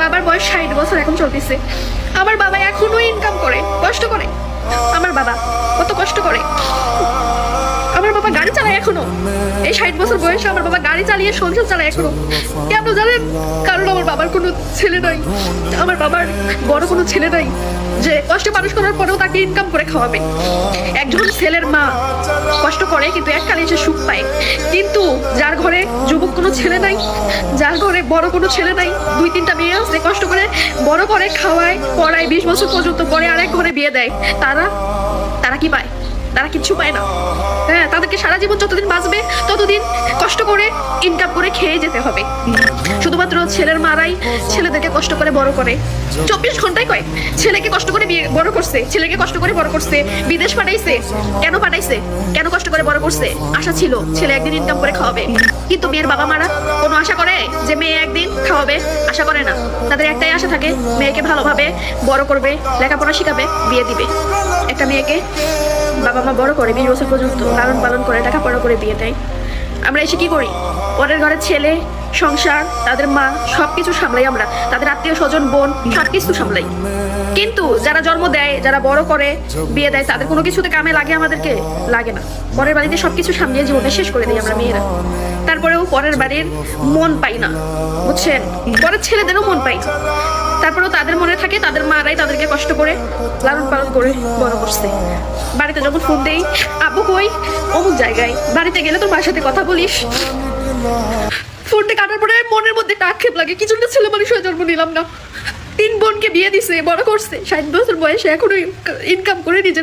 বাবার বয়স 60 বছর এখন চলতেছে। আমার বাবা এখনো ইনকাম করে, কষ্ট করে। আমার বাবা কত কষ্ট করে। আমার বাবা গাড়ি চালায় এখনো, এই 60 বছর বয়সে আমার বাবা গাড়ি চালিয়ে সংসার চালায় এখনো। কেন জানেন? কারণ আমার বাবার কোনো ছেলে নাই, আমার বাবার বড় কোনো ছেলে নাই যে কষ্টে মানুষ করার পরেও তাকে ইনকাম করে খাওয়াবে। একজন ছেলের মা কষ্ট করে কিন্তু এককালে এসে সুখ পায়, কিন্তু যার ঘরে যুবক কোনো ছেলে নাই, যার ঘরে বড় কোনো ছেলে নাই, 2-3টা মেয়ে আছে কষ্ট করে বড় করে খাওয়ায় পড়ায় 20 বছর পর্যন্ত পরে আরেক ঘরে বিয়ে দেয়, তারা কি পায়? তারা কিচ্ছু পায় না। হ্যাঁ, তাদেরকে সারা জীবন যতদিন বাঁচবে ততদিন কষ্ট করে ইনকাম করে খেয়ে যেতে হবে। শুধুমাত্র ছেলের মারাই ছেলেদেরকে কষ্ট করে বড় করে, 24 ঘন্টায় কয় ছেলেকে কষ্ট করে বড় করছে, ছেলেকে কষ্ট করে বড় করছে, বিদেশ পাঠাইছে। কেন পাঠাইছে? কেন কষ্ট করে বড় করছে? আশা ছিল ছেলে একদিন ইনকাম করে খাওয়াবে। কিন্তু মেয়ের বাবা মারা কোনো আশা করে যে মেয়ে একদিন খাওয়াবে? আশা করে না। তাদের একটাই আশা থাকে, মেয়েকে ভালোভাবে বড় করবে, লেখাপড়া শিখাবে, বিয়ে দিবে। একটা মেয়েকে বাবা মা বড় করে 20 বছর পর্যন্ত লালন পালন করে লেখাপড়া করে বিয়ে দেয়। আমরা এসে কি করি? পরের ঘরের ছেলে, সংসার, তাদের মা সবকিছু সামলাই, আমরা তাদের আত্মীয় স্বজন, বোন সবকিছু সামলাই। কিন্তু যারা জন্ম দেয়, যারা বড় করে বিয়ে দেয়, তাদের কোনো কিছুতে কামে লাগে? আমাদেরকে লাগে না। পরের বাড়িতে সবকিছু সামলিয়ে জীবনটা শেষ করে দিই আমরা মেয়েরা। তারপরেও পরের বাড়ির মন পাই না, বুঝছেন? পরের ছেলেদেরও মন পাই না। তারপরেও তাদের মনে থাকে তাদের মারাই তাদেরকে কষ্ট করে লালন পালন করে বড় করছে। বাড়িতে যখন ফোন দেই, আব্বু কই? অমুক জায়গায়। বাড়িতে গেলে তোর মার সাথে কথা বলিস। ফোনটা কাটার পরে মনের মধ্যে একটা আক্ষেপ লাগে, কিছু না ছেলে মানুষ হয়ে জন্ম নিলাম না। 3 বোনকে বিয়ে দিছে, বড় করছে, 60 বছর বয়সে এখনো ইনকাম করে নিজের